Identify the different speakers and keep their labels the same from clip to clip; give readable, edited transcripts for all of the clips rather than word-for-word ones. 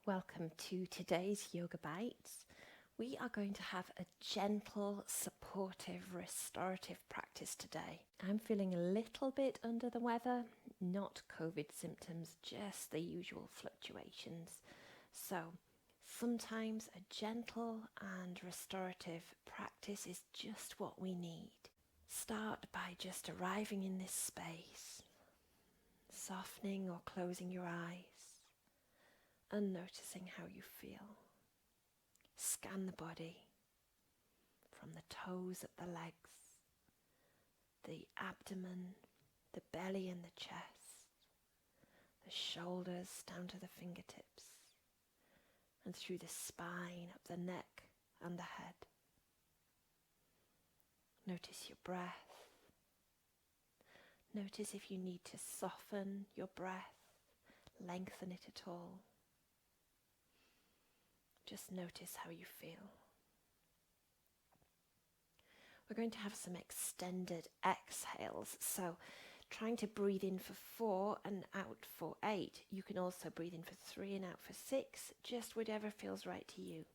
Speaker 1: Welcome to today's Yoga Bites. We are going to have a gentle, supportive, restorative practice today. I'm feeling a little bit under the weather, not COVID symptoms, just the usual fluctuations. So sometimes a gentle and restorative practice is just what we need. Start by just arriving in this space, softening or closing your eyes, and noticing how you feel. Scan the body from the toes at the legs, the abdomen, the belly and the chest, the shoulders down to the fingertips, and through the spine, up the neck and the head. Notice your breath. Notice if you need to soften your breath, lengthen it at all. Just notice how you feel. We're going to have some extended exhales, so trying to breathe in for 4 and out for 8. You can also breathe in for 3 and out for 6, just whatever feels right to you.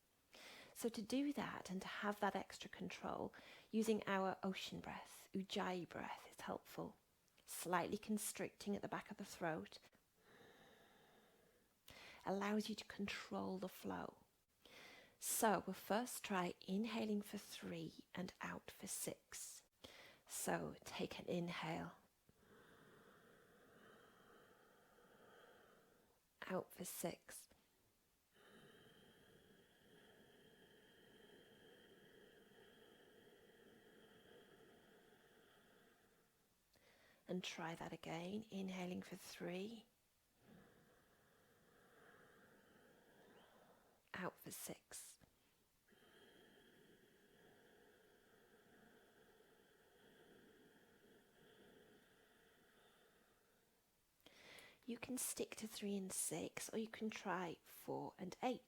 Speaker 1: So to do that and to have that extra control, using our ocean breath, Ujjayi breath, is helpful. Slightly constricting at the back of the throat, allows you to control the flow. So we'll first try inhaling for 3 and out for 6. So take an inhale, out for 6. And try that again, inhaling for 3, out for 6. You can stick to 3 and 6, or you can try 4 and 8.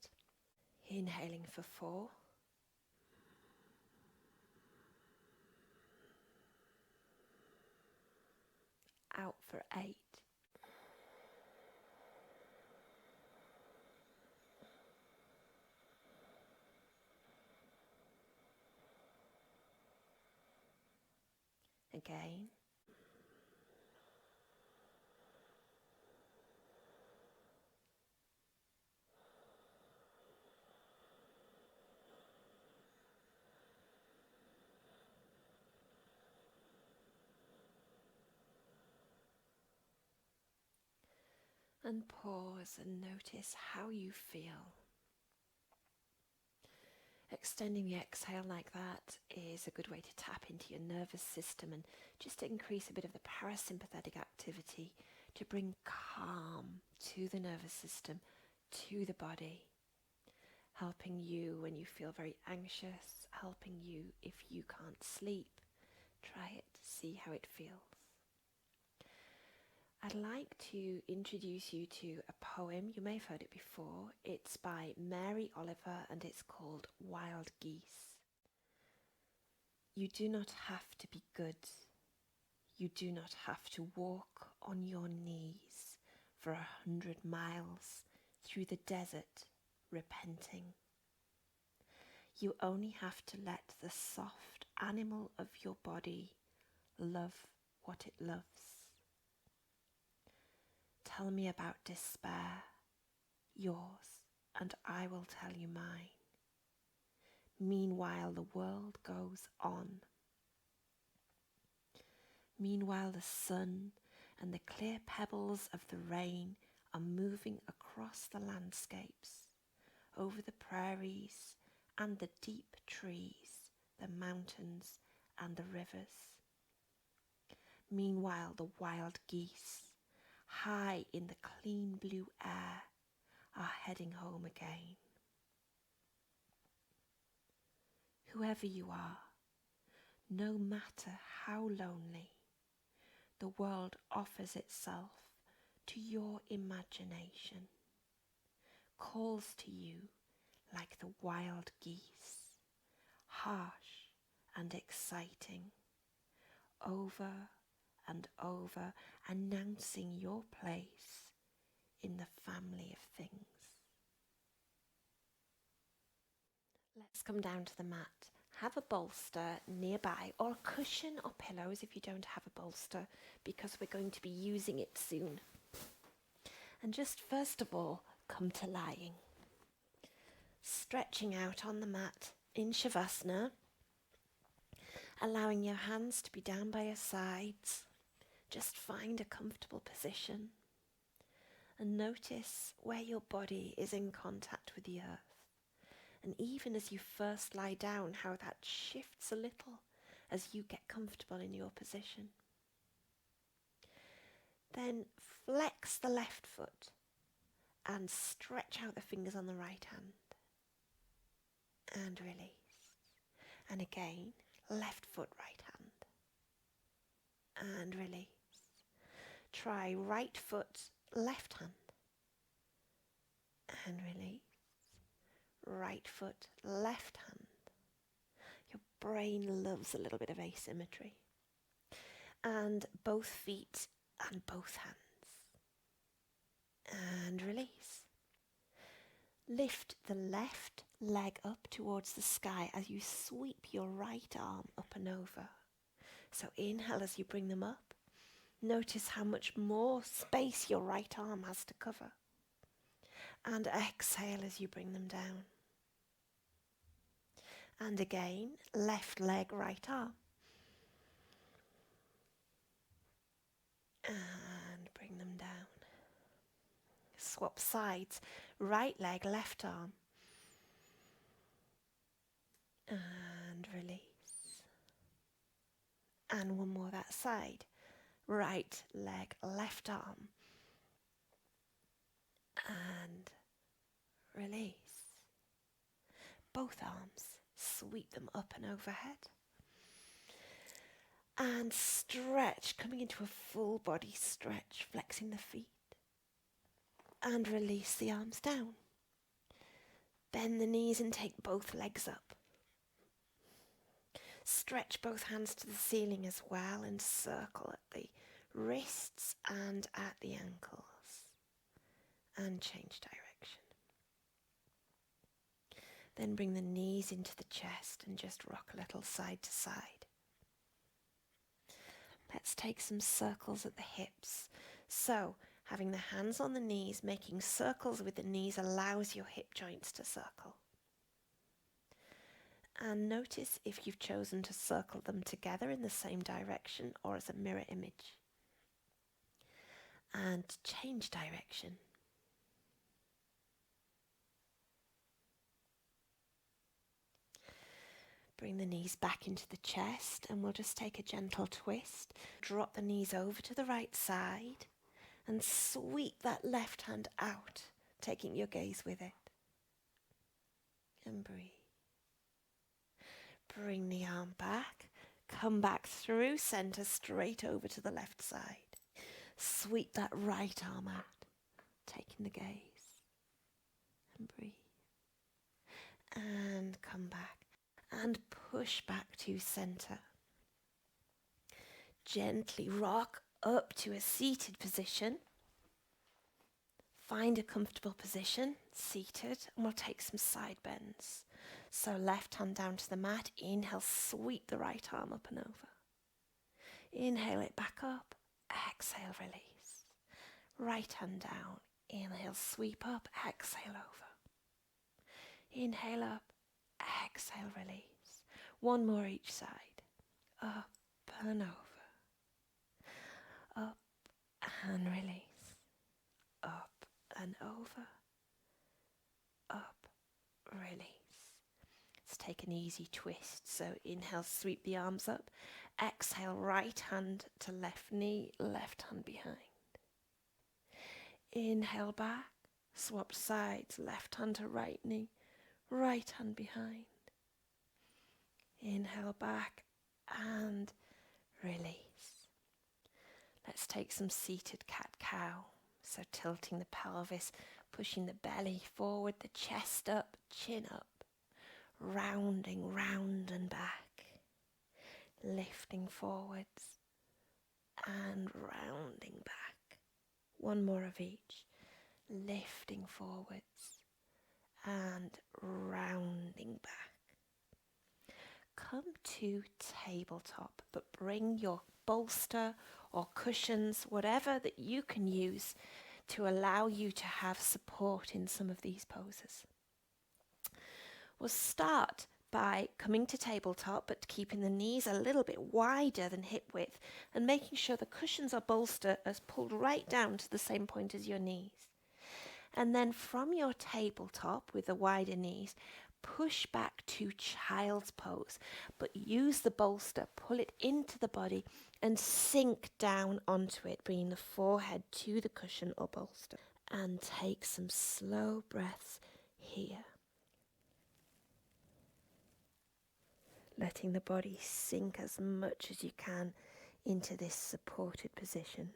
Speaker 1: Inhaling for 4, out for 8. Again. And pause and notice how you feel. Extending the exhale like that is a good way to tap into your nervous system and just to increase a bit of the parasympathetic activity to bring calm to the nervous system, to the body, helping you when you feel very anxious, helping you if you can't sleep. Try it, see how it feels. I'd like to introduce you to a poem. You may have heard it before. It's by Mary Oliver and it's called Wild Geese. You do not have to be good. You do not have to walk on your knees for 100 miles through the desert repenting. You only have to let the soft animal of your body love what it loves. Tell me about despair, yours, and I will tell you mine. Meanwhile, the world goes on. Meanwhile, the sun and the clear pebbles of the rain are moving across the landscapes, over the prairies and the deep trees, the mountains and the rivers. Meanwhile, the wild geese, high in the clean blue air, are heading home again. Whoever you are, no matter how lonely, the world offers itself to your imagination, calls to you like the wild geese, harsh and exciting, over and over, announcing your place in the family of things. just come down to the mat. Have a bolster nearby, or a cushion or pillows if you don't have a bolster, because we're going to be using it soon. And just first of all, come to lying. Stretching out on the mat in Shavasana, allowing your hands to be down by your sides. Just find a comfortable position and notice where your body is in contact with the earth. And even as you first lie down, how that shifts a little as you get comfortable in your position. Then flex the left foot and stretch out the fingers on the right hand. And release. And again, left foot, right hand. And release. Try right foot, left hand. And release. Right foot, left hand. Your brain loves a little bit of asymmetry. And both feet and both hands. And release. Lift the left leg up towards the sky as you sweep your right arm up and over. So inhale as you bring them up. Notice how much more space your right arm has to cover. And exhale as you bring them down. And again, left leg, right arm. And bring them down. Swap sides, right leg, left arm. And release. And one more that side. Right leg, left arm. And release. Both arms, sweep them up and overhead. And stretch, coming into a full body stretch, flexing the feet. And release the arms down. Bend the knees and take both legs up. Stretch both hands to the ceiling as well and circle at the wrists and at the ankles. And change direction. Then bring the knees into the chest and just rock a little side to side. Let's take some circles at the hips. So, having the hands on the knees, making circles with the knees allows your hip joints to circle. And notice if you've chosen to circle them together in the same direction or as a mirror image. And change direction. Bring the knees back into the chest and we'll just take a gentle twist. Drop the knees over to the right side and sweep that left hand out, taking your gaze with it. And breathe. Bring the arm back, come back through center straight over to the left side. Sweep that right arm out, taking the gaze. And breathe. And come back. And push back to center. Gently rock up to a seated position. Find a comfortable position, seated, and we'll take some side bends. So left hand down to the mat, inhale, sweep the right arm up and over. Inhale it back up, exhale, release. Right hand down, inhale, sweep up, exhale over. Inhale up, exhale, release. One more each side. Up and over. Up and release. Up and over. Up, release. Let's take an easy twist. So inhale, sweep the arms up. Exhale, right hand to left knee, left hand behind. Inhale back, swap sides, left hand to right knee, right hand behind. Inhale back and release. Let's take some seated cat-cow. So tilting the pelvis, pushing the belly forward, the chest up, chin up. Rounding round and back. Lifting forwards and rounding back. One more of each. Lifting forwards and rounding back. come to tabletop, but bring your bolster or cushions, whatever that you can use to allow you to have support in some of these poses. We'll start by coming to tabletop, but keeping the knees a little bit wider than hip width and making sure the cushions or bolster is pulled right down to the same point as your knees. And then from your tabletop with the wider knees, push back to child's pose, but use the bolster, pull it into the body and sink down onto it, bringing the forehead to the cushion or bolster. And take some slow breaths here. Letting the body sink as much as you can into this supported position.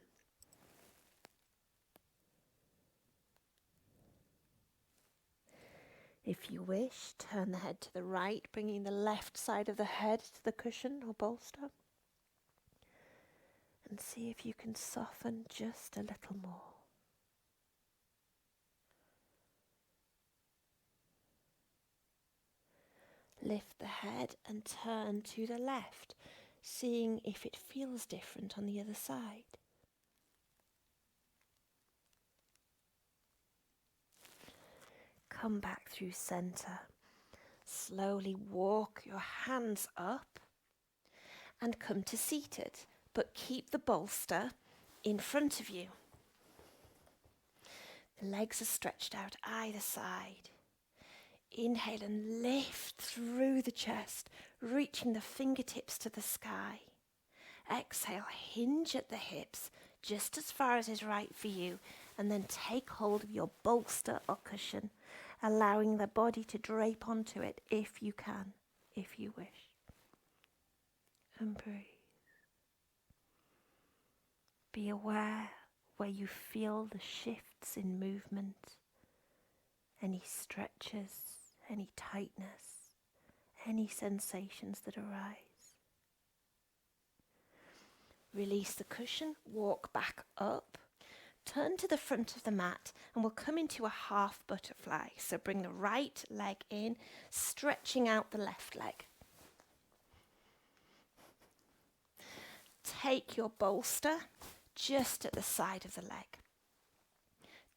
Speaker 1: If you wish, turn the head to the right, bringing the left side of the head to the cushion or bolster. And see if you can soften just a little more. Lift the head and turn to the left, seeing if it feels different on the other side. Come back through center. Slowly walk your hands up and come to seated, but keep the bolster in front of you. The legs are stretched out either side. Inhale and lift through the chest, reaching the fingertips to the sky. Exhale, hinge at the hips just as far as is right for you, and then take hold of your bolster or cushion, allowing the body to drape onto it if you can, if you wish. And breathe. Be aware where you feel the shifts in movement, any stretches, any tightness, any sensations that arise. Release the cushion, walk back up, turn to the front of the mat, and we'll come into a half butterfly. So bring the right leg in, stretching out the left leg. Take your bolster just at the side of the leg.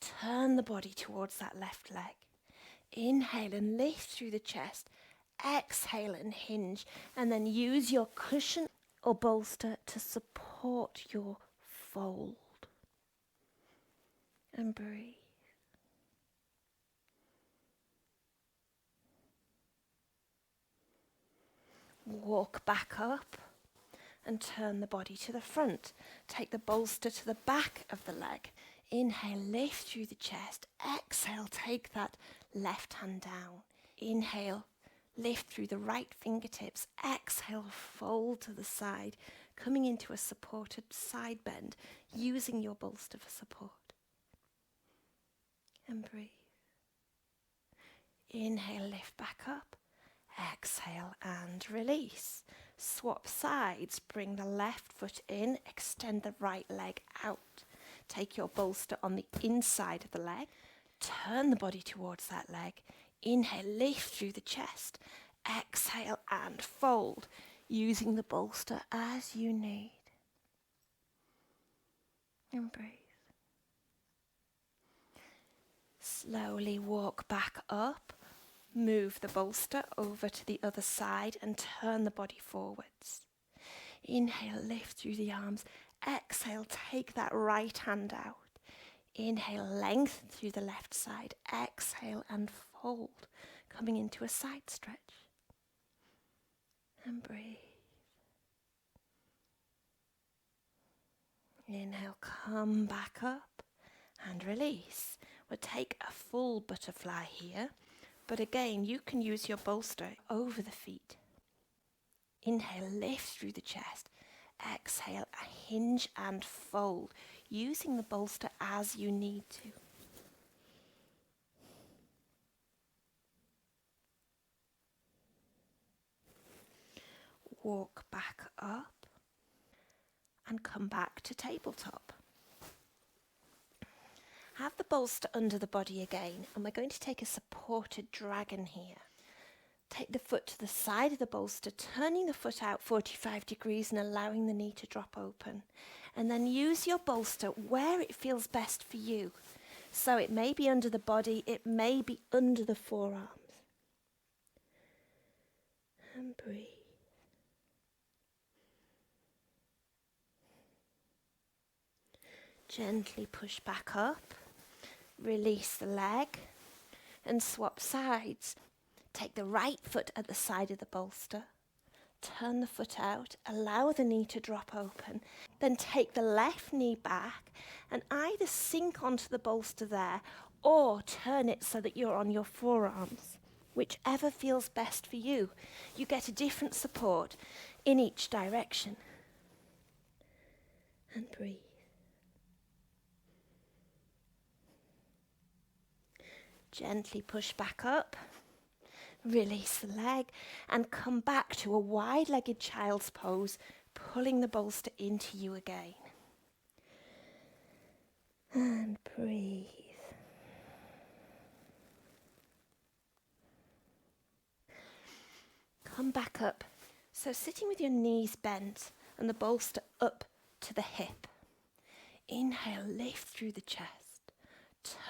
Speaker 1: Turn the body towards that left leg. Inhale and lift through the chest. Exhale and hinge, and then use your cushion or bolster to support your fold. And breathe. Walk back up and turn the body to the front. Take the bolster to the back of the leg. Inhale, lift through the chest. Exhale, take that left hand down. Inhale, lift through the right fingertips. Exhale, fold to the side, coming into a supported side bend, using your bolster for support. And breathe. Inhale, lift back up. Exhale and release. Swap sides, bring the left foot in, extend the right leg out. Take your bolster on the inside of the leg, turn the body towards that leg. Inhale, lift through the chest. Exhale and fold, using the bolster as you need. And breathe. Slowly walk back up. Move the bolster over to the other side and turn the body forwards. Inhale, lift through the arms. Exhale, take that right hand out. Inhale, lengthen through the left side. Exhale and fold, coming into a side stretch. And breathe. Inhale, come back up and release. We'll take a full butterfly here. But again, you can use your bolster over the feet. Inhale, lift through the chest. Exhale, hinge and fold, using the bolster as you need to. Walk back up and come back to tabletop. Have the bolster under the body again, and we're going to take a supported dragon here. Take the foot to the side of the bolster, turning the foot out 45 degrees and allowing the knee to drop open. And then use your bolster where it feels best for you. So it may be under the body, it may be under the forearms. And breathe. Gently push back up, release the leg and swap sides. Take the right foot at the side of the bolster, turn the foot out, allow the knee to drop open, then take the left knee back and either sink onto the bolster there or turn it so that you're on your forearms, whichever feels best for you. You get a different support in each direction. And breathe. Gently push back up, release the leg and come back to a wide-legged child's pose, pulling the bolster into you again. And breathe. Come back up. So sitting with your knees bent and the bolster up to the hip. Inhale, lift through the chest.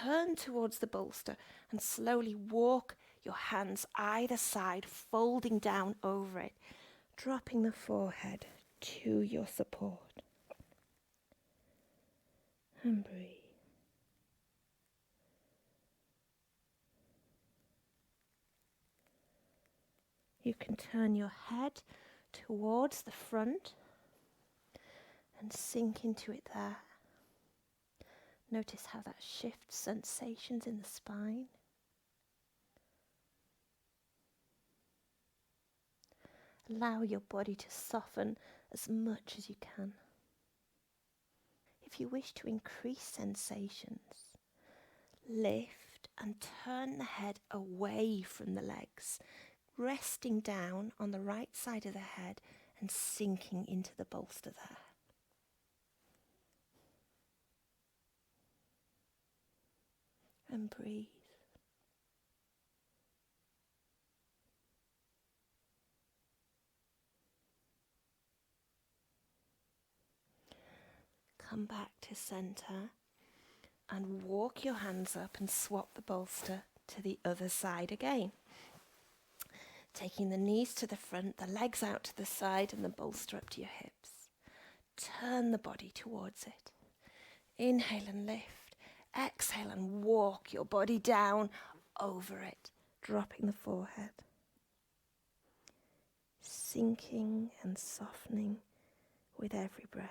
Speaker 1: Turn towards the bolster and slowly walk your hands either side, folding down over it, dropping the forehead to your support. And breathe. You can turn your head towards the front and sink into it there. Notice how that shifts sensations in the spine. Allow your body to soften as much as you can. If you wish to increase sensations, lift and turn the head away from the legs, resting down on the right side of the head and sinking into the bolster there. And breathe. Come back to center and walk your hands up and swap the bolster to the other side again. Taking the knees to the front, the legs out to the side and the bolster up to your hips. Turn the body towards it. Inhale and lift. Exhale and walk your body down over it, dropping the forehead. Sinking and softening with every breath.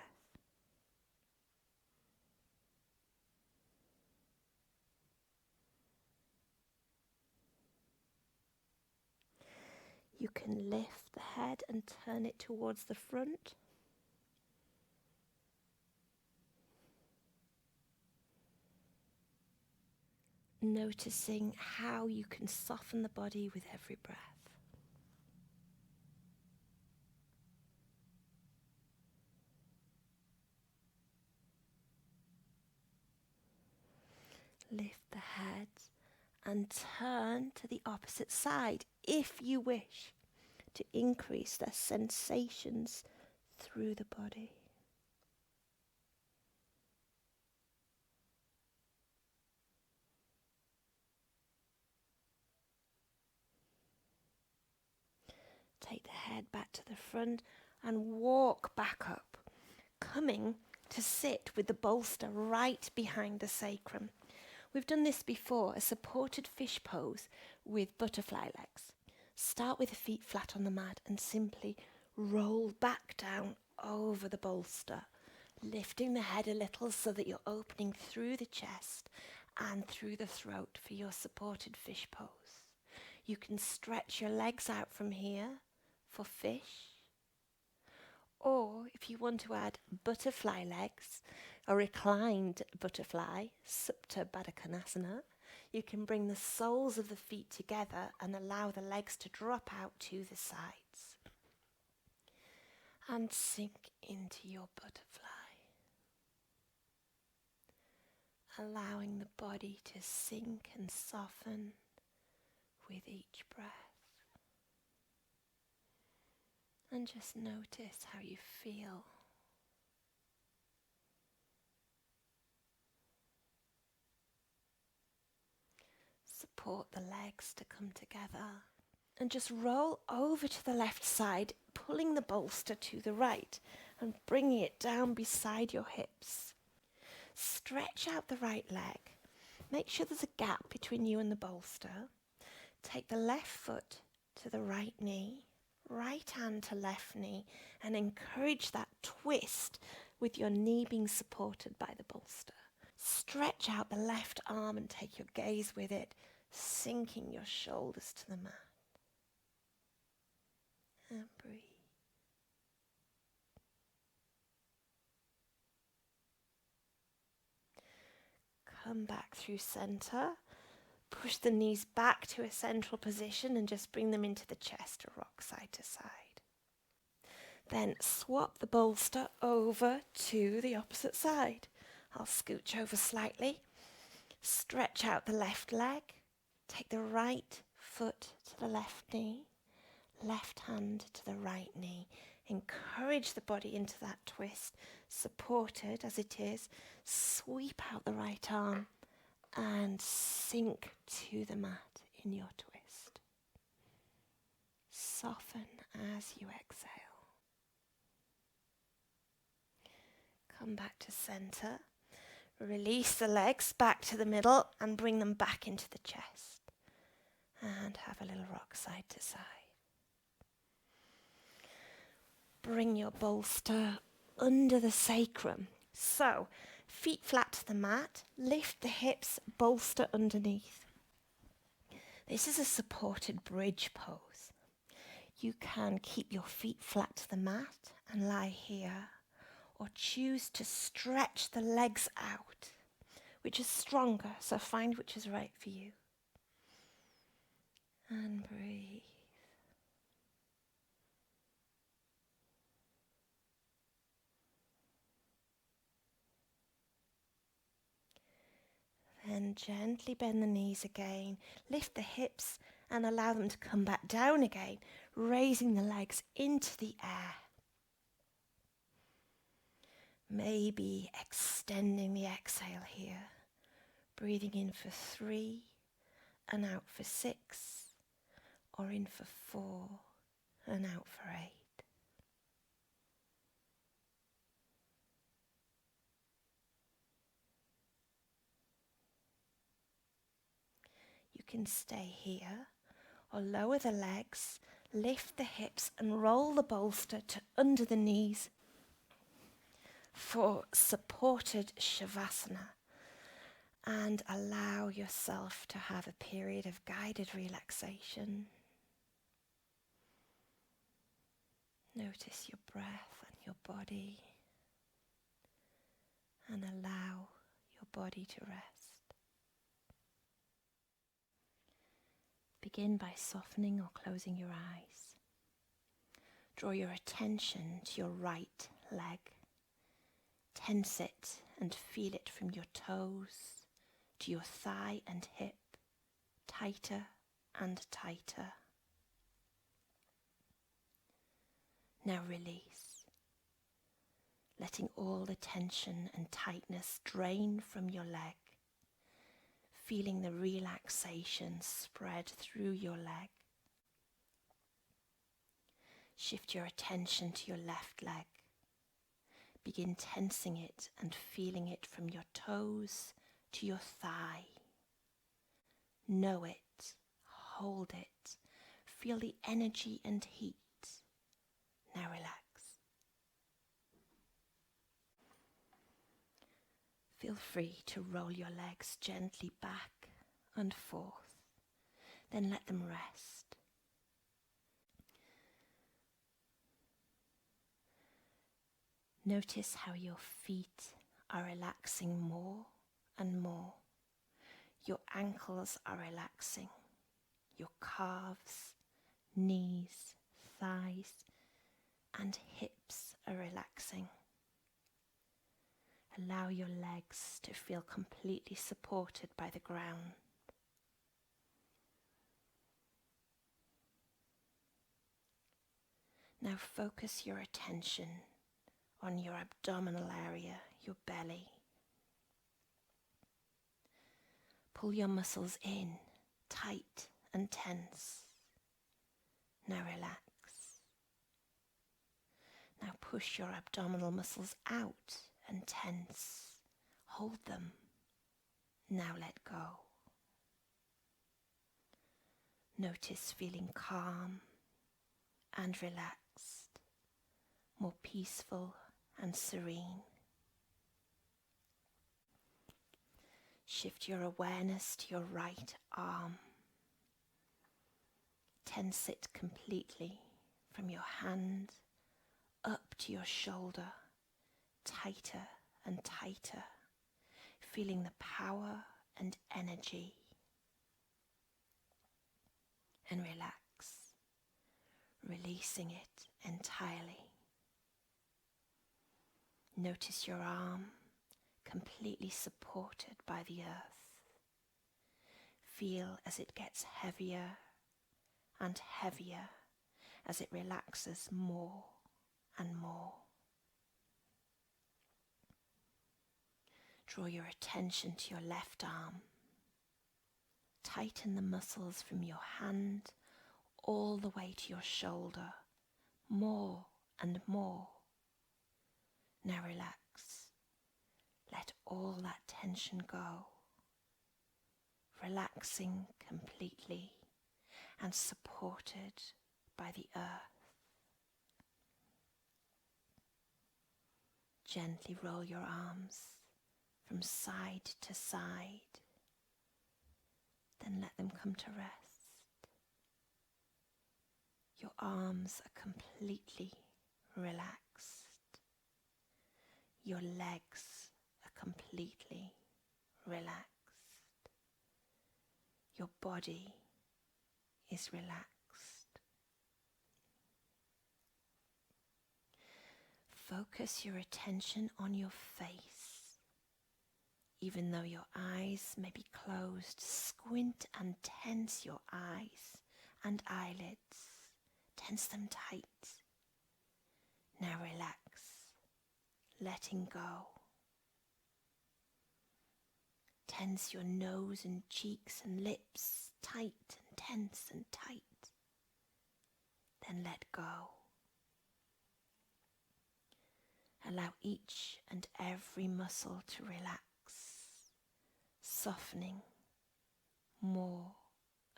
Speaker 1: You can lift the head and turn it towards the front. Noticing how you can soften the body with every breath. Lift the head and turn to the opposite side if you wish to increase the sensations through the body. Take the head back to the front and walk back up, coming to sit with the bolster right behind the sacrum. We've done this before, a supported fish pose with butterfly legs. Start with the feet flat on the mat and simply roll back down over the bolster, lifting the head a little so that you're opening through the chest and through the throat for your supported fish pose. You can stretch your legs out from here for fish, or if you want to add butterfly legs, a reclined butterfly, Supta Baddha Konasana, you can bring the soles of the feet together and allow the legs to drop out to the sides. And sink into your butterfly, allowing the body to sink and soften with each breath. And just notice how you feel. Support the legs to come together. And just roll over to the left side, pulling the bolster to the right and bringing it down beside your hips. Stretch out the right leg. Make sure there's a gap between you and the bolster. Take the left foot to the right knee, right hand to left knee, and encourage that twist with your knee being supported by the bolster. Stretch out the left arm and take your gaze with it, sinking your shoulders to the mat. And breathe. Come back through center. Push the knees back to a central position and just bring them into the chest or rock side to side. Then swap the bolster over to the opposite side. I'll scooch over slightly. Stretch out the left leg. Take the right foot to the left knee. Left hand to the right knee. Encourage the body into that twist. Supported as it is. Sweep out the right arm and sink to the mat in your twist. Soften as you exhale. Come back to center. Release the legs back to the middle and bring them back into the chest. And have a little rock side to side. Bring your bolster under the sacrum. So, feet flat to the mat, lift the hips, bolster underneath. This is a supported bridge pose. You can keep your feet flat to the mat and lie here, or choose to stretch the legs out, which is stronger, so find which is right for you. And breathe. Then gently bend the knees again, lift the hips and allow them to come back down again, raising the legs into the air. Maybe extending the exhale here, breathing in for 3 and out for 6, or in for 4 and out for 8. You can stay here or lower the legs, lift the hips and roll the bolster to under the knees for supported Shavasana, and allow yourself to have a period of guided relaxation. Notice your breath and your body, and allow your body to rest. Begin by softening or closing your eyes. Draw your attention to your right leg. Tense it and feel it from your toes to your thigh and hip, tighter and tighter. Now release, letting all the tension and tightness drain from your leg, feeling the relaxation spread through your leg. Shift your attention to your left leg. Begin tensing it and feeling it from your toes to your thigh. Know it, hold it, feel the energy and heat. Now relax. Feel free to roll your legs gently back and forth, then let them rest. Notice how your feet are relaxing more and more. Your ankles are relaxing. Your calves, knees, thighs, and hips are relaxing. Allow your legs to feel completely supported by the ground. Now focus your attention on your abdominal area, your belly. Pull your muscles in, tight and tense. Now relax. Now push your abdominal muscles out and tense. Hold them. Now let go. Notice feeling calm and relaxed, more peaceful and serene. Shift your awareness to your right arm. Tense it completely from your hand up to your shoulder, tighter and tighter, feeling the power and energy. And relax, releasing it entirely. Notice your arm completely supported by the earth. Feel as it gets heavier and heavier as it relaxes more and more. Draw your attention to your left arm. Tighten the muscles from your hand all the way to your shoulder, more and more. Now relax. Let all that tension go. Relaxing completely and supported by the earth. Gently roll your arms from side to side. Then let them come to rest. Your arms are completely relaxed. Your legs are completely relaxed. Your body is relaxed. Focus your attention on your face. Even though your eyes may be closed, squint and tense your eyes and eyelids. Tense them tight. Now relax, letting go. Tense your nose and cheeks and lips, tight and tense and tight. Then let go. Allow each and every muscle to relax, softening more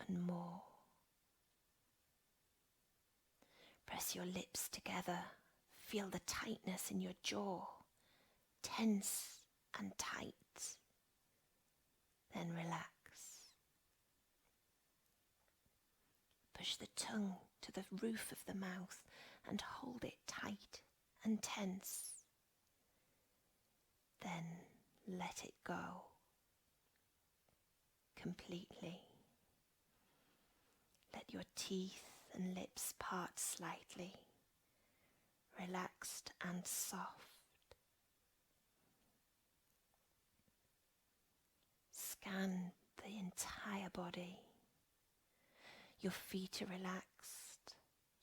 Speaker 1: and more. Press your lips together. Feel the tightness in your jaw, tense and tight. Then relax. Push the tongue to the roof of the mouth and hold it tight and tense. Then let it go completely. Let your teeth and lips part slightly, relaxed and soft. Scan the entire body. Your feet are relaxed,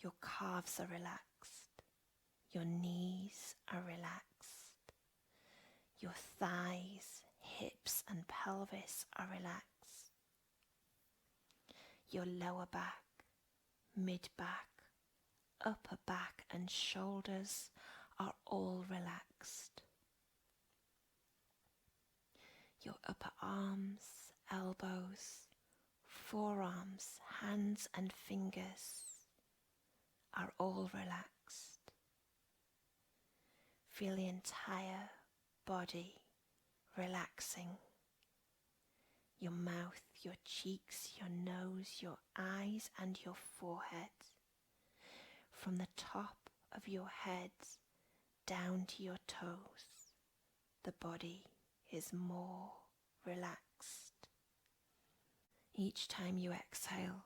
Speaker 1: your calves are relaxed, your knees are relaxed, your thighs, hips and pelvis are relaxed. Your lower back, mid-back, upper back and shoulders are all relaxed. Your upper arms, elbows, forearms, hands and fingers are all relaxed. Feel the entire body relaxing. Your mouth, your cheeks, your nose, your eyes and your forehead. From the top of your head down to your toes, the body is more relaxed. Each time you exhale,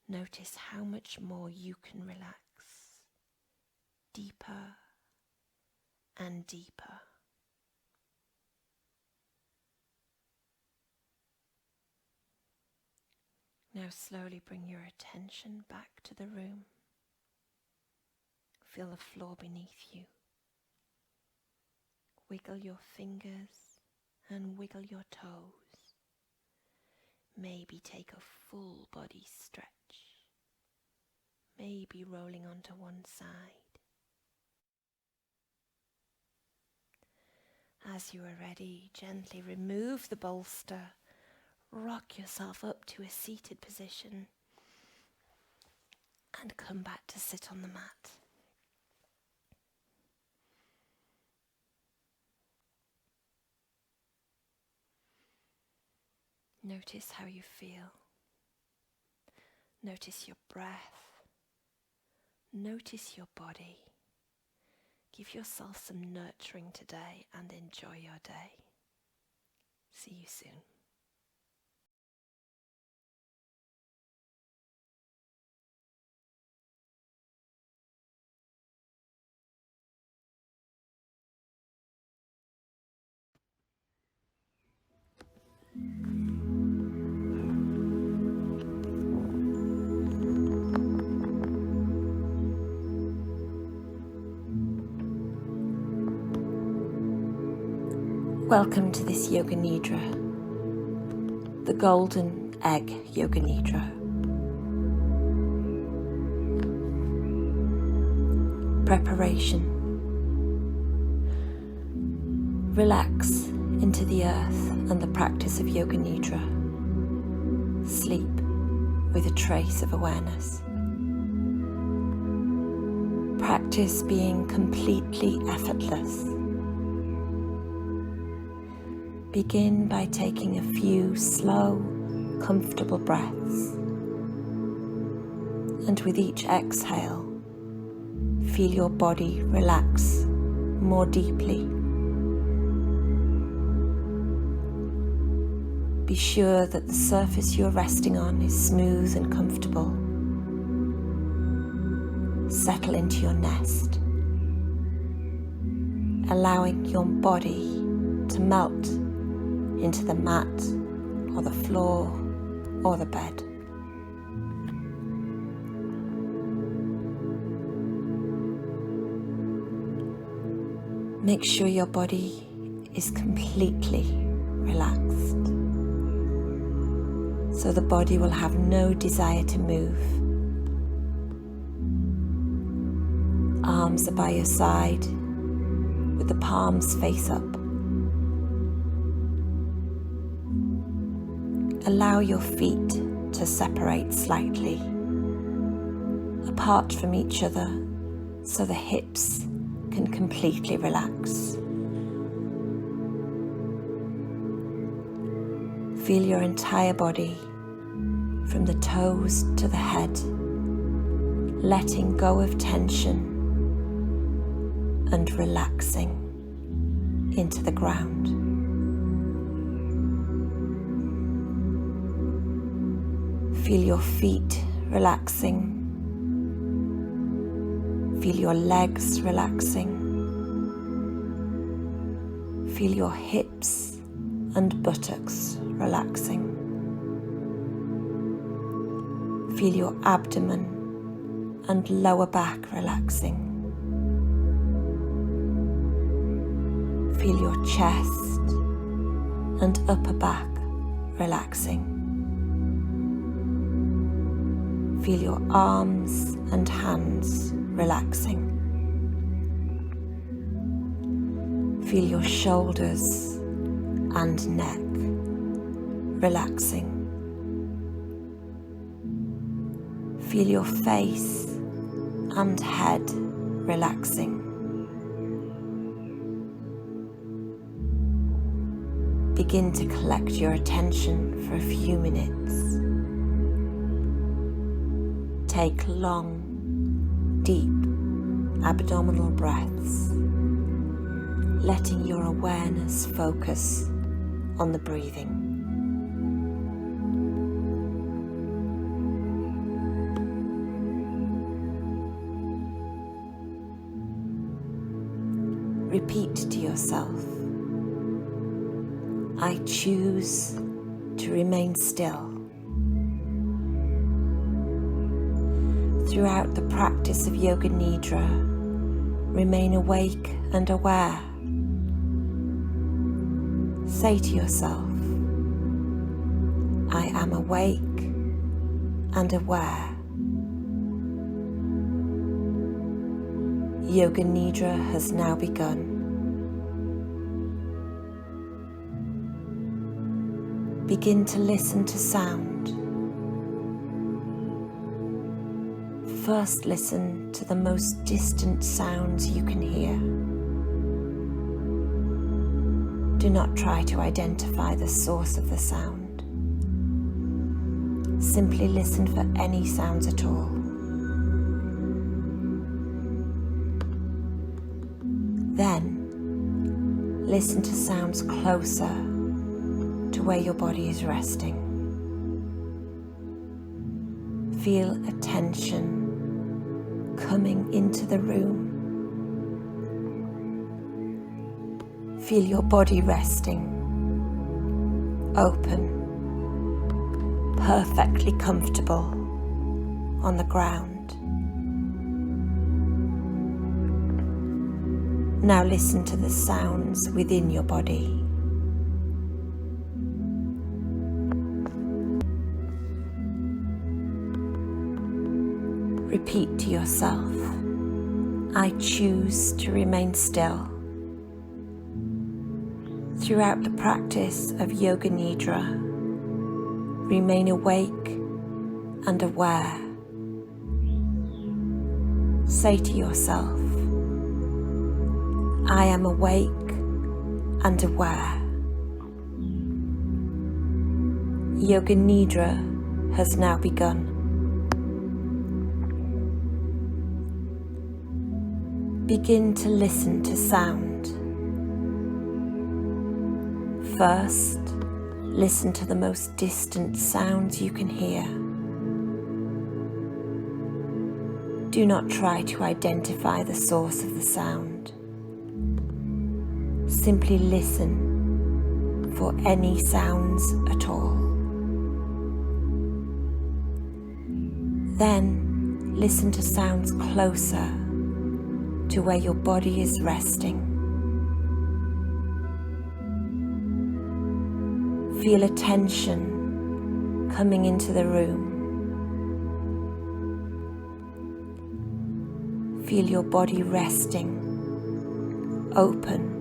Speaker 1: notice how much more you can relax, deeper and deeper. Now slowly bring your attention back to the room. feel the floor beneath you. Wiggle your fingers and wiggle your toes. Maybe take a full body stretch. Maybe rolling onto one side. As you are ready, gently remove the bolster. Rock yourself up to a seated position and come back to sit on the mat. Notice how you feel. Notice your breath. Notice your body. Give yourself some nurturing today and enjoy your day. See you soon. Welcome to this Yoga Nidra, the Golden Egg Yoga Nidra. Preparation. Relax into the earth and the practice of Yoga Nidra. Sleep with a trace of awareness. Practice being completely effortless. Begin by taking a few slow, comfortable breaths. And with each exhale, feel your body relax more deeply. Be sure that the surface you are resting on is smooth and comfortable. Settle into your nest, allowing your body to melt into the mat or the floor or the bed. Make sure your body is completely relaxed, so the body will have no desire to move. Arms are by your side with the palms face up. Allow your feet to separate slightly, apart from each other, so the hips can completely relax. Feel your entire body, from the toes to the head, letting go of tension and relaxing into the ground. Feel your feet relaxing. Feel your legs relaxing. Feel your hips and buttocks relaxing. Feel your abdomen and lower back relaxing. Feel your chest and upper back relaxing. Feel your arms and hands relaxing. Feel your shoulders and neck relaxing. Feel your face and head relaxing. Begin to collect your attention for a few minutes. Take long, deep abdominal breaths, letting your awareness focus on the breathing. Repeat to yourself, I choose to remain still. Throughout the practice of Yoga Nidra, remain awake and aware. Say to yourself, I am awake and aware. Yoga Nidra has now begun. Begin to listen to sound. First, listen to the most distant sounds you can hear. Do not try to identify the source of the sound. Simply listen for any sounds at all. Then, listen to sounds closer to where your body is resting. Feel a tension coming into the room. Feel your body resting, open, perfectly comfortable on the ground. Now listen to the sounds within your body. Repeat to yourself, I choose to remain still. Throughout the practice of Yoga Nidra, remain awake and aware. Say to yourself, I am awake and aware. Yoga Nidra has now begun. Begin to listen to sound. First, listen to the most distant sounds you can hear. Do not try to identify the source of the sound. Simply listen for any sounds at all. Then, listen to sounds closer to where your body is resting. Feel a tension coming into the room. Feel your body resting, open,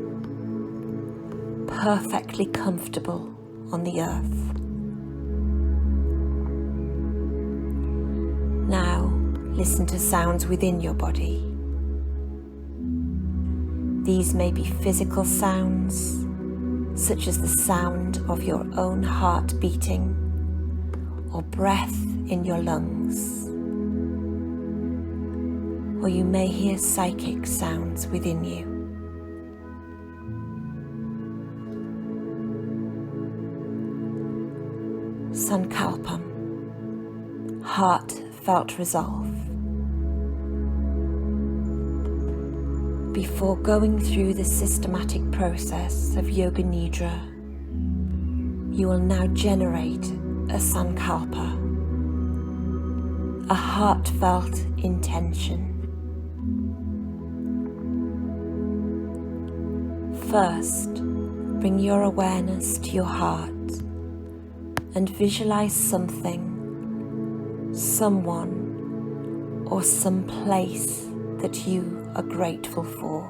Speaker 1: perfectly comfortable on the earth. Now, listen to sounds within your body. These may be physical sounds, such as the sound of your own heart beating or breath in your lungs. Or you may hear psychic sounds within you. Sankalpam, heartfelt resolve. Before going through the systematic process of Yoga Nidra, you will now generate a Sankalpa, a heartfelt intention. First, bring your awareness to your heart and visualize something, someone, or some place that you are grateful for.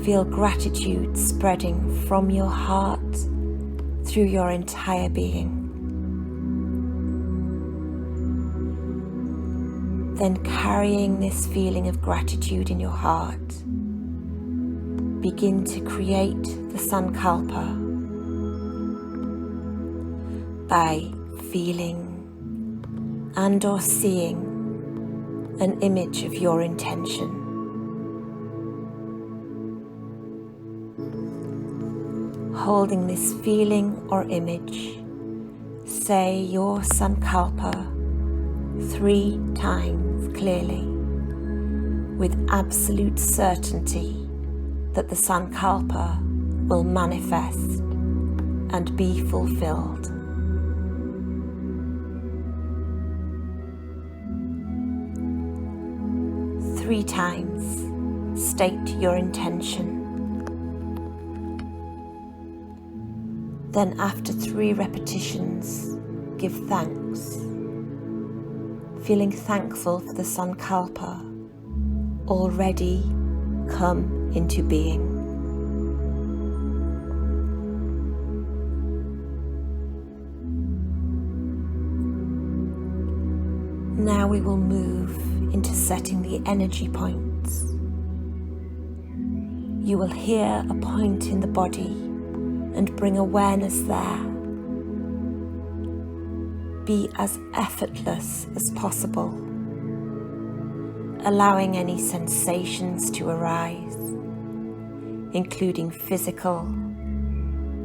Speaker 1: Feel gratitude spreading from your heart through your entire being. Then, carrying this feeling of gratitude in your heart, begin to create the Sankalpa by feeling and or seeing an image of your intention. Holding this feeling or image, say your Sankalpa 3 times clearly, with absolute certainty that the Sankalpa will manifest and be fulfilled. 3 times, state your intention. Then after 3 repetitions, give thanks, feeling thankful for the Sankalpa already come into being. Now we will move into setting the energy points. You will hear a point in the body and bring awareness there. Be as effortless as possible, allowing any sensations to arise, including physical,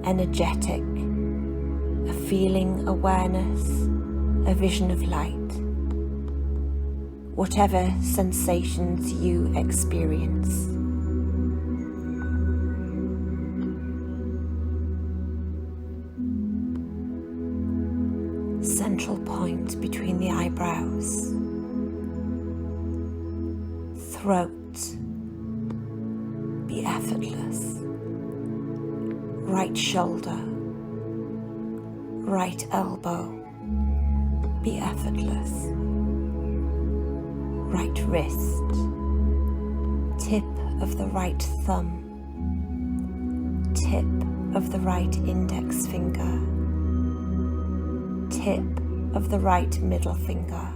Speaker 1: energetic, a feeling awareness, a vision of light. Whatever sensations you experience. Central point between the eyebrows. Throat. Be effortless. Right shoulder. Right elbow. Be effortless. Right wrist, tip of the right thumb, tip of the right index finger, tip of the right middle finger,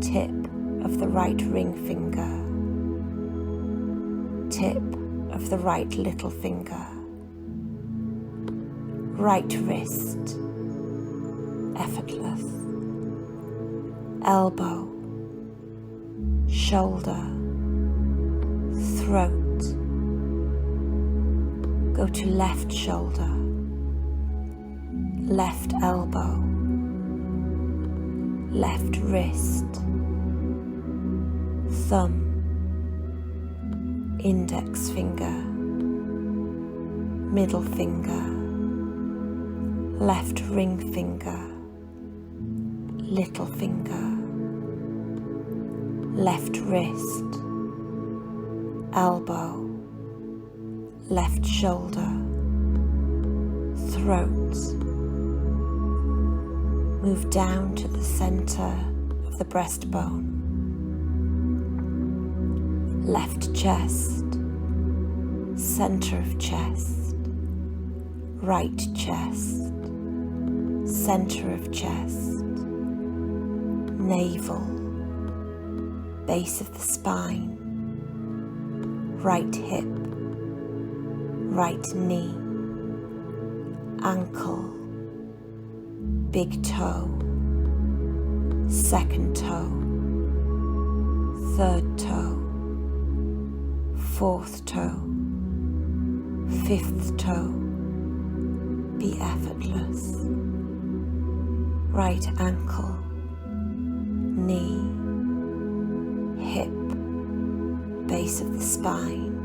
Speaker 1: tip of the right ring finger, tip of the right little finger, right wrist, effortless, elbow, shoulder, throat, go to left shoulder, left elbow, left wrist, thumb, index finger, middle finger, left ring finger, little finger, left wrist, elbow, left shoulder, throat. Move down to the center of the breastbone, left chest, center of chest, right chest, center of chest, navel, base of the spine, right hip, right knee, ankle, big toe, second toe, third toe, fourth toe, fifth toe. Be effortless. Right ankle, knee, hip, base of the spine,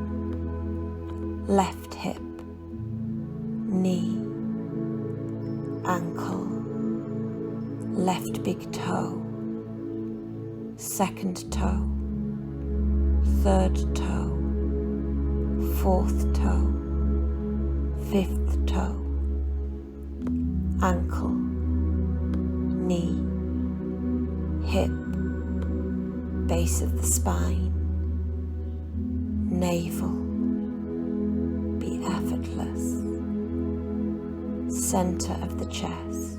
Speaker 1: left hip, knee, ankle, left big toe, second toe, third toe, fourth toe, fifth toe, ankle, knee, hip, base of the spine, navel. Be effortless. Center of the chest,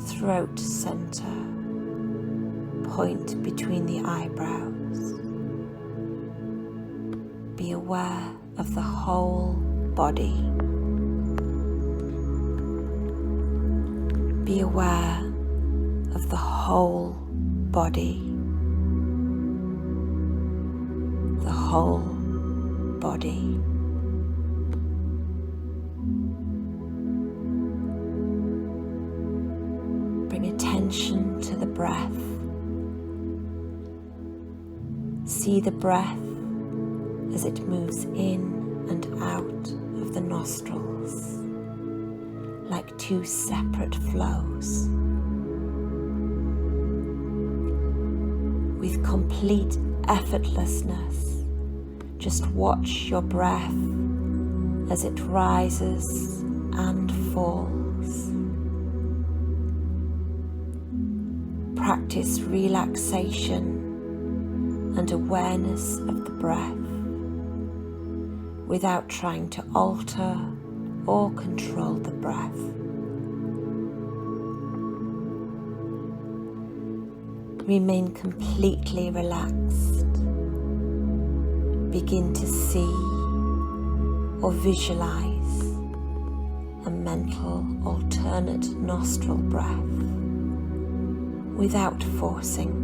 Speaker 1: throat center, point between the eyebrows. Be aware of the whole body. Be aware of the whole body. The whole body. Bring attention to the breath. See the breath as it moves in and out of the nostrils, like two separate flows. With complete effortlessness. Just watch your breath as it rises and falls. Practice relaxation and awareness of the breath without trying to alter or control the breath. Remain completely relaxed. Begin to see or visualize a mental alternate nostril breath without forcing.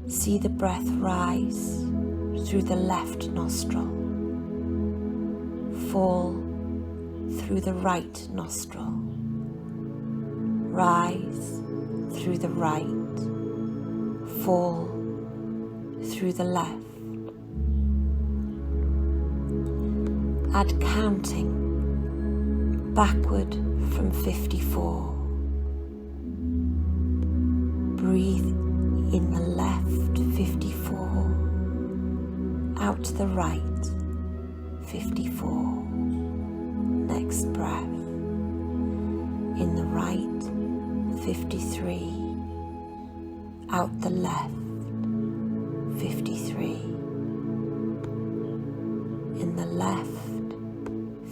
Speaker 1: See the breath rise through the left nostril, fall through the right nostril, rise through the right, fall through the left. Add counting backward from 54. Breathe in the left 54, out the right 54. Next breath, in the right 53, out the left 53, in the left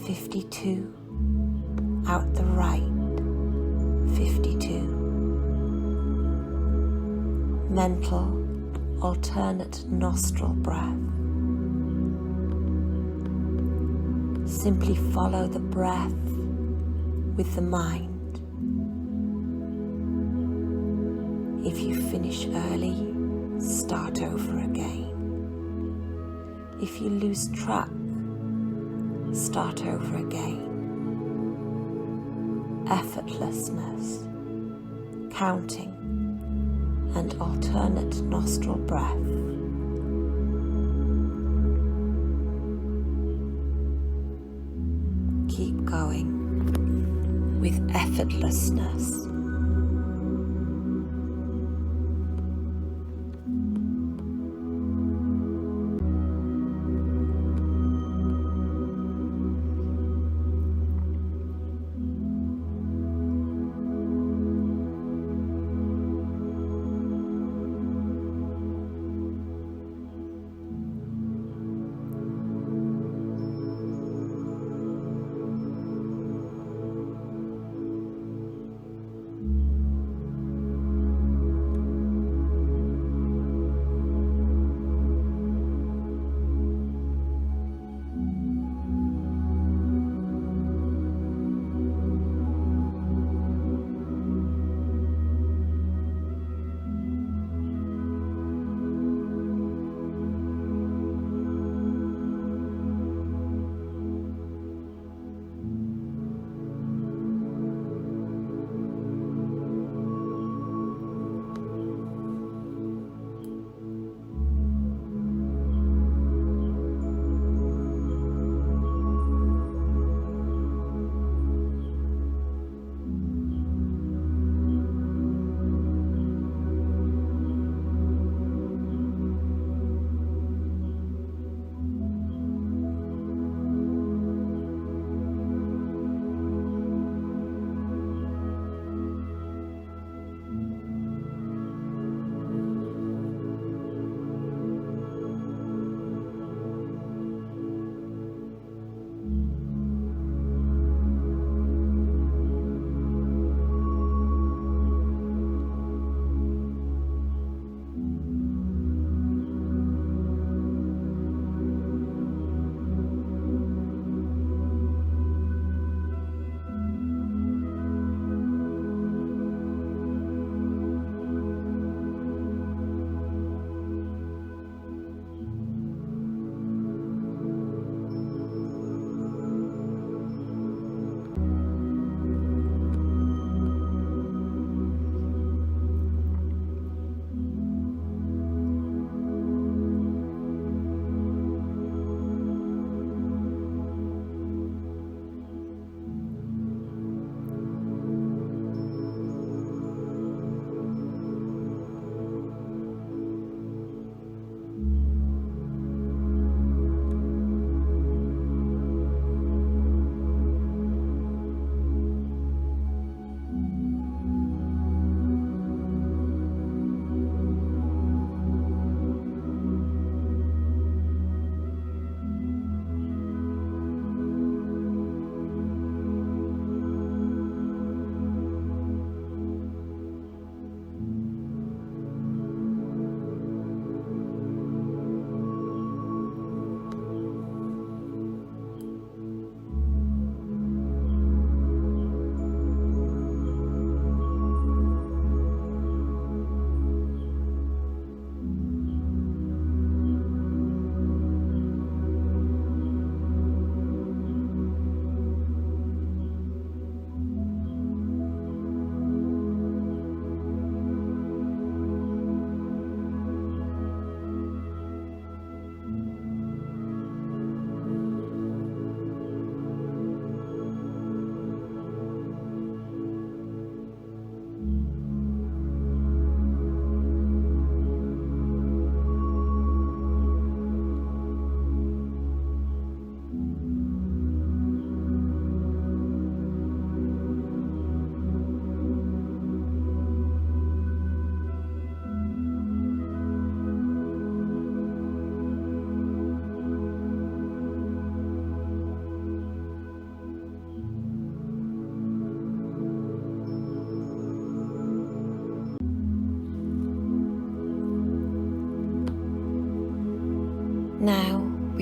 Speaker 1: 52, out the right 52. Mental alternate nostril breath. Simply follow the breath with the mind. If you finish early, start over again. If you lose track, start over again. Effortlessness, counting, and alternate nostril breath. Keep going with effortlessness.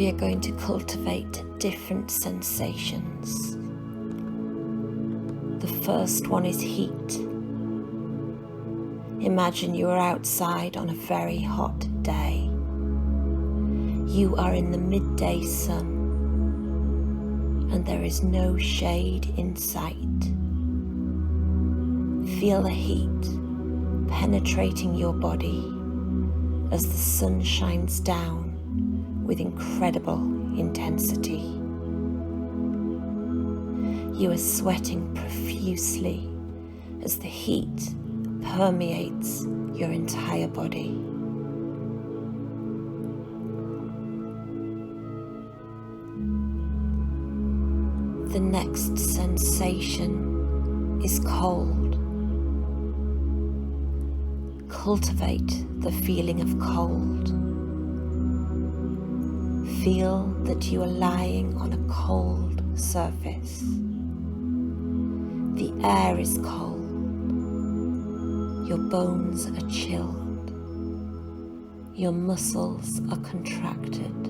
Speaker 1: we are going to cultivate different sensations. The first one is heat. Imagine you are outside on a very hot day. You are in the midday sun, and there is no shade in sight. Feel the heat penetrating your body as the sun shines down with incredible intensity. You are sweating profusely as the heat permeates your entire body. The next sensation is cold. Cultivate the feeling of cold. Feel that you are lying on a cold surface. The air is cold. Your bones are chilled. Your muscles are contracted.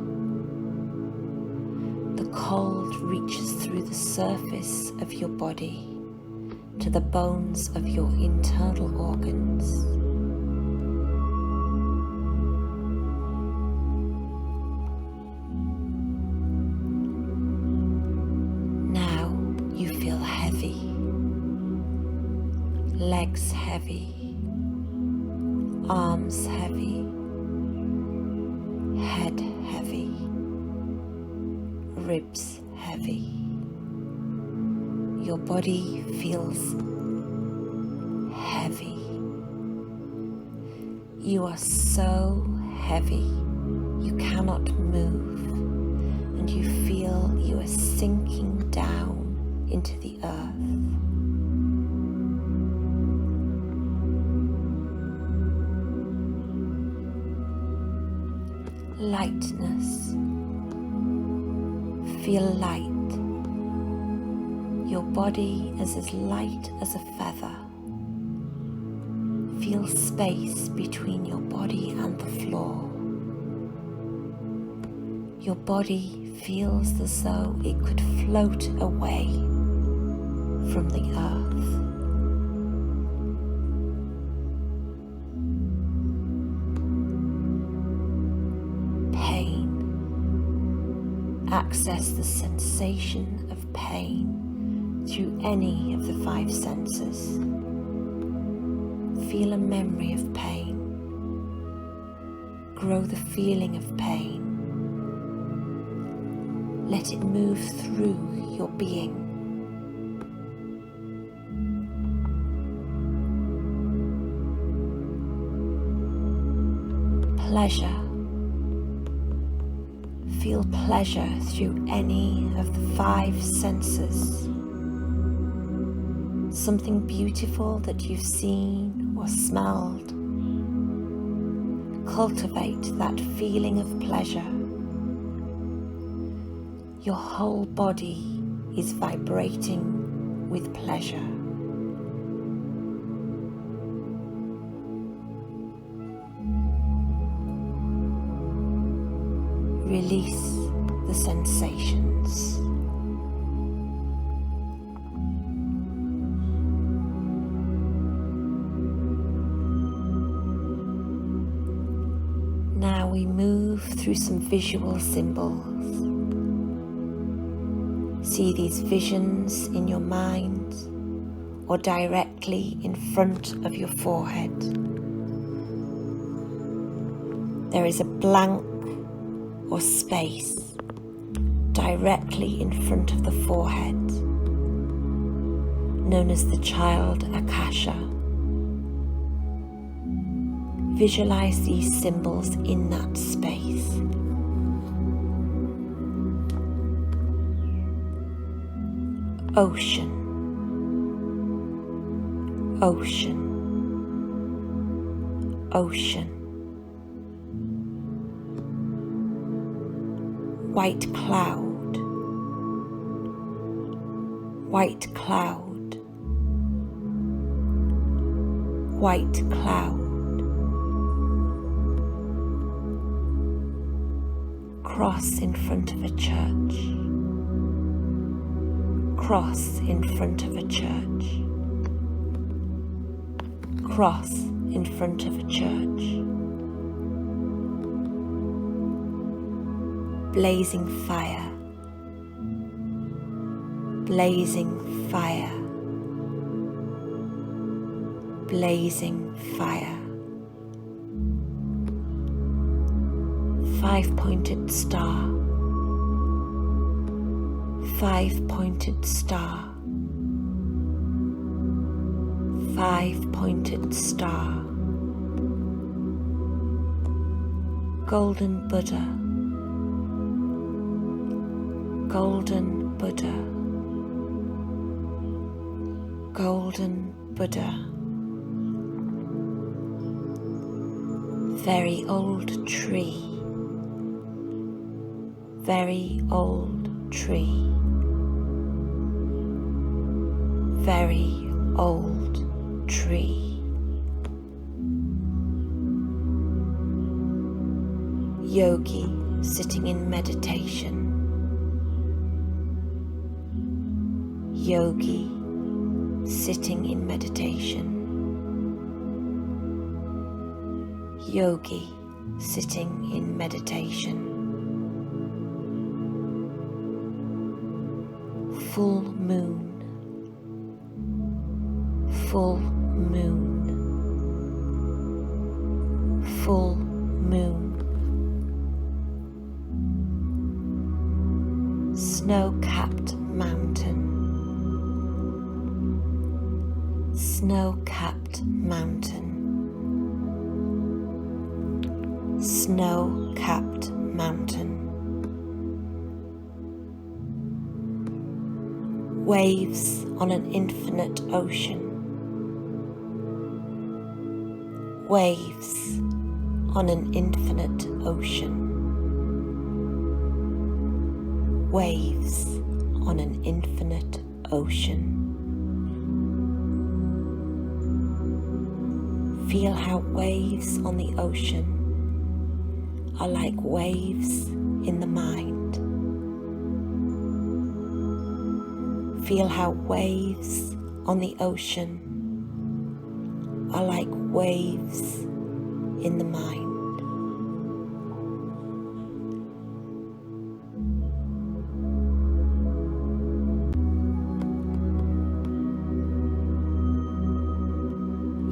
Speaker 1: The cold reaches through the surface of your body to the bones of your internal organs. Now you feel heavy, legs heavy, arms heavy, head heavy, ribs heavy. Your body feels heavy. You are so heavy you cannot move, and you feel you are sinking down into the earth. Lightness. Feel light. Your body is as light as a feather. Feel space between your body and the floor. Your body feels as though it could float away from the earth. Pain. Access the sensation of pain through any of the five senses. Feel a memory of pain. Grow the feeling of pain. Let it move through your being. Pleasure. Feel pleasure through any of the five senses. Something beautiful that you've seen or smelled. Cultivate that feeling of pleasure. Your whole body is vibrating with pleasure. Release the sensations. Now we move through some visual symbols. See these visions in your mind or directly in front of your forehead. There is a blank or space directly in front of the forehead, known as the child Akasha. Visualize these symbols in that space. Ocean, ocean, ocean. White cloud, white cloud, white cloud. cross in front of a church, cross in front of a church, cross in front of a church, blazing fire, blazing fire, blazing fire, five-pointed star, five-pointed star, five-pointed star, golden Buddha, golden Buddha, golden Buddha, very old tree, very old tree, very old tree, yogi sitting in meditation, yogi sitting in meditation, yogi sitting in meditation, full moon, full moon, full moon, snow-capped mountain, snow-capped mountain, snow-capped mountain, waves on an infinite ocean, waves on an infinite ocean, waves on an infinite ocean. Feel how waves on the ocean are like waves in the mind. Feel how waves on the ocean are like waves in the mind.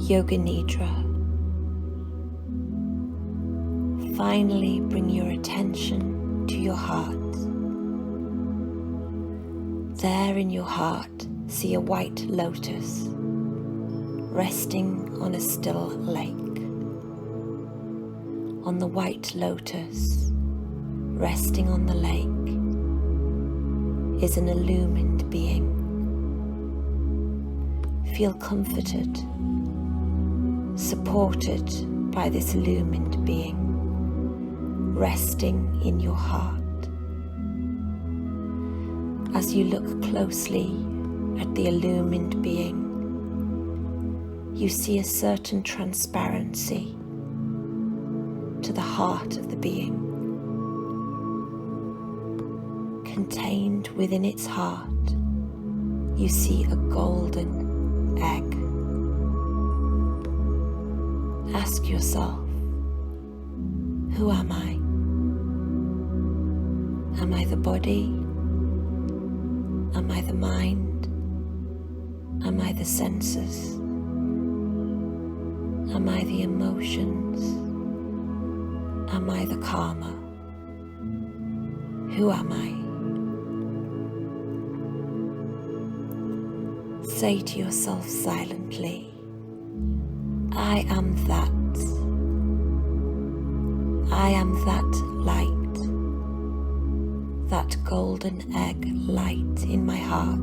Speaker 1: Yoga Nidra. Finally bring your attention to your heart. There in your heart, see a white lotus resting on a still lake. On the white lotus, resting on the lake, is an illumined being. Feel comforted, supported by this illumined being, resting in your heart. As you look closely at the illumined being, you see a certain transparency to the heart of the being. Contained within its heart, you see a golden egg. Ask yourself, who am I? Am I the body? Am I the mind? Am I the senses? Am I the emotions? Am I the karma? Who am I? Say to yourself silently, I am that. I am that light, that golden egg light in my heart.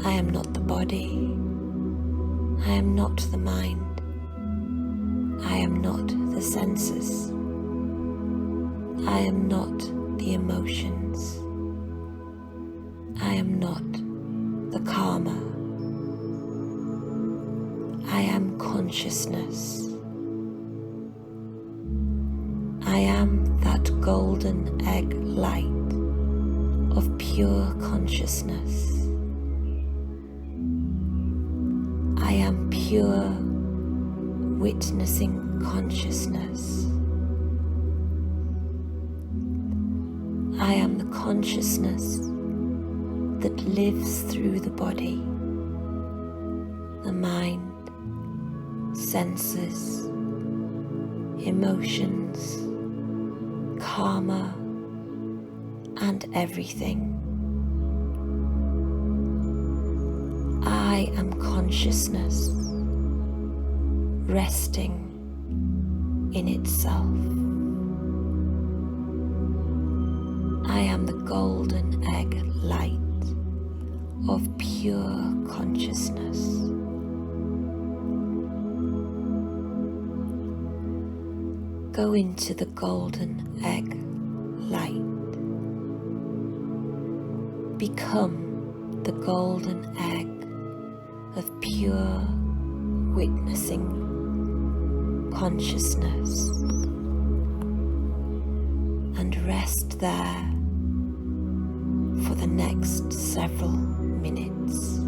Speaker 1: I am not the body. I am not the mind. I am not the senses. I am not the emotions. I am not the karma. I am consciousness. I am golden egg light of pure consciousness. I am pure witnessing consciousness. I am the consciousness that lives through the body, the mind, senses, emotions, karma, and everything. I am consciousness resting in itself. I am the golden egg light of pure consciousness. Go into the golden egg light. Become the golden egg of pure witnessing consciousness and rest there for the next several minutes.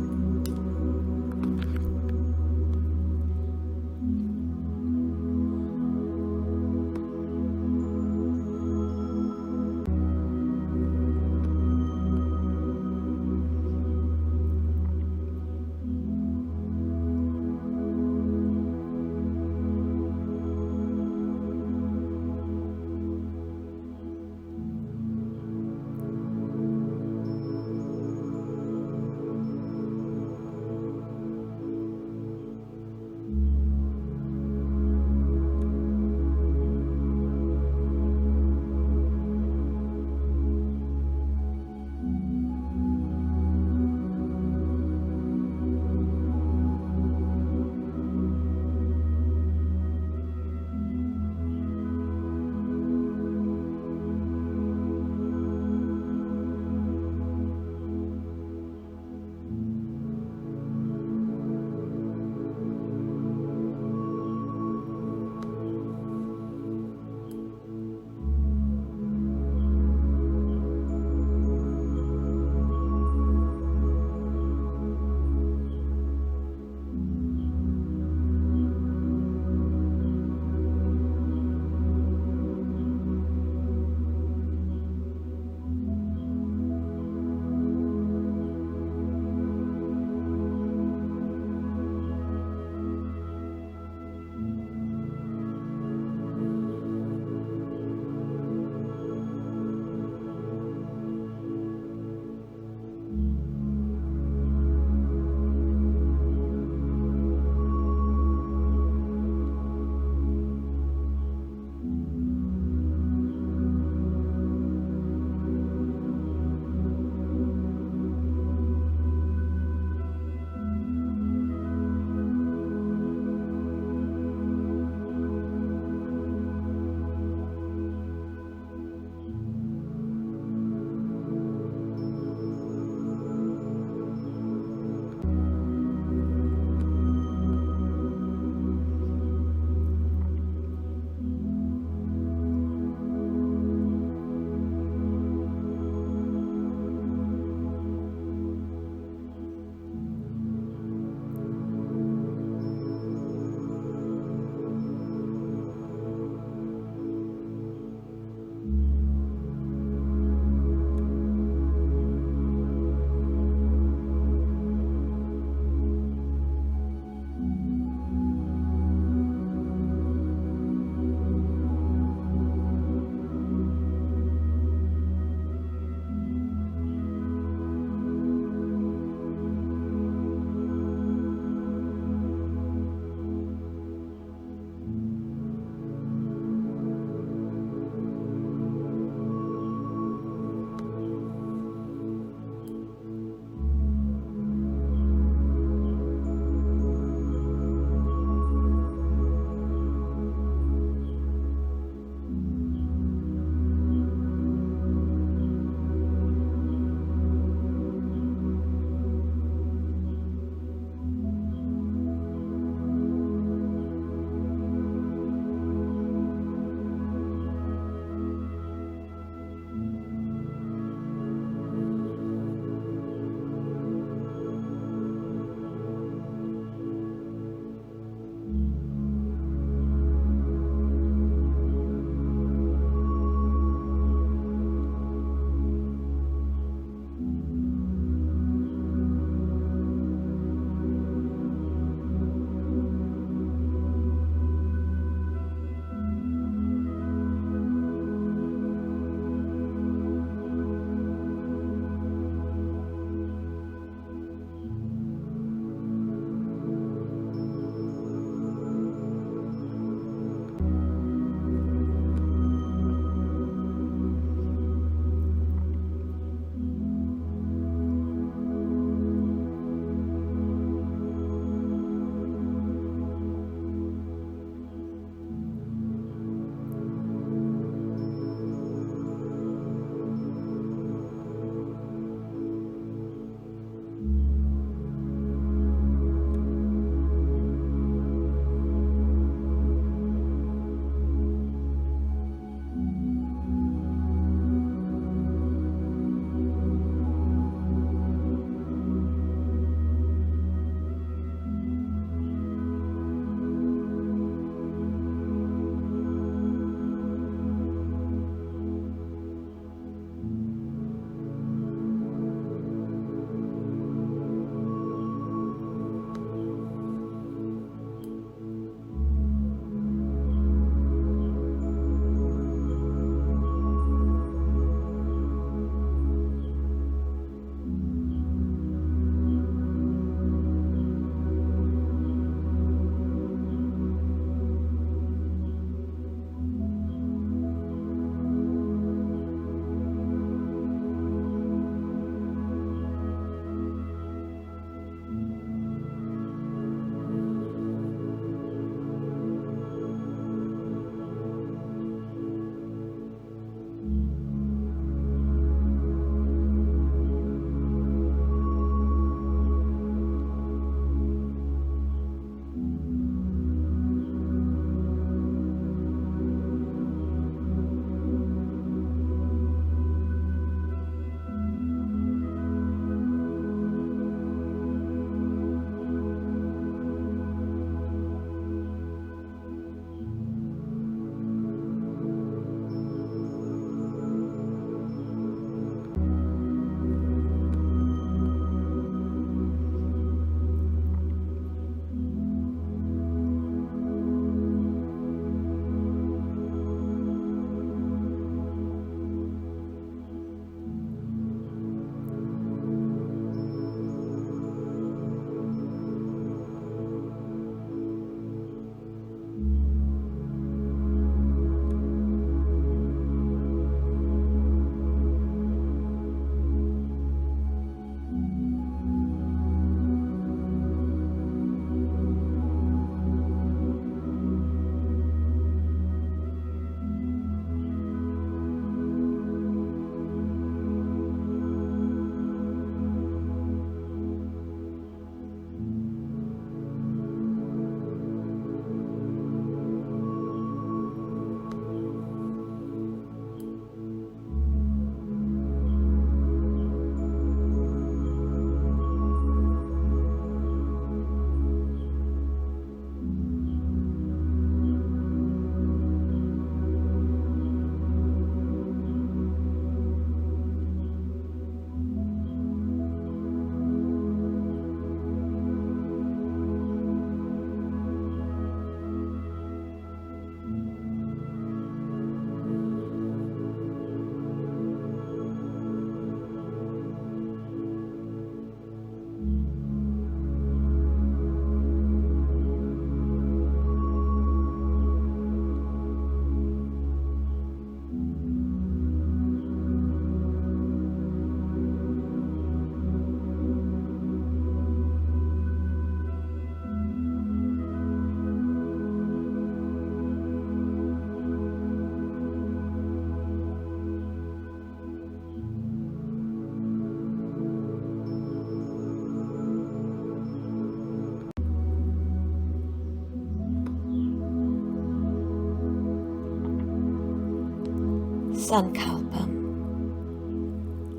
Speaker 1: Sankalpam,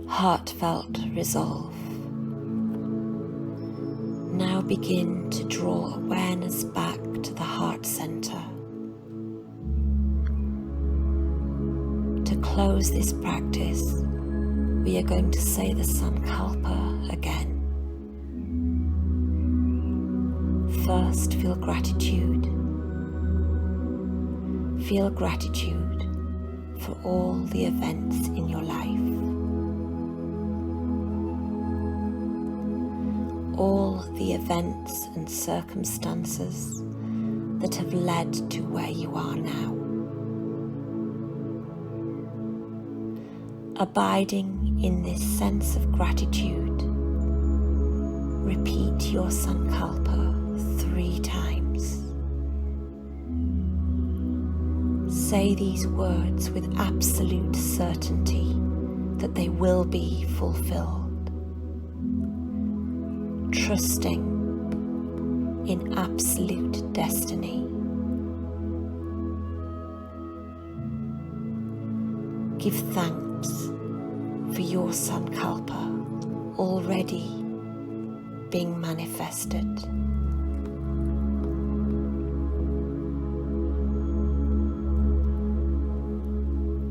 Speaker 1: heartfelt resolve. Now begin to draw awareness back to the heart center. To close this practice, we are going to say the Sankalpa again. First, feel gratitude. Feel gratitude for all the events in your life. All the events and circumstances that have led to where you are now. Abiding in this sense of gratitude, repeat your Sankalpa 3 times. Say these words with absolute certainty that they will be fulfilled, trusting in absolute destiny. Give thanks for your Sankalpa already being manifested.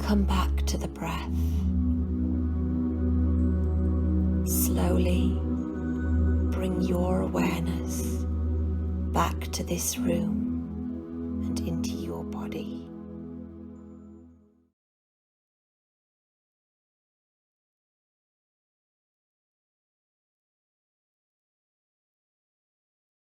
Speaker 1: Come back to the breath. Slowly bring your awareness back to this room.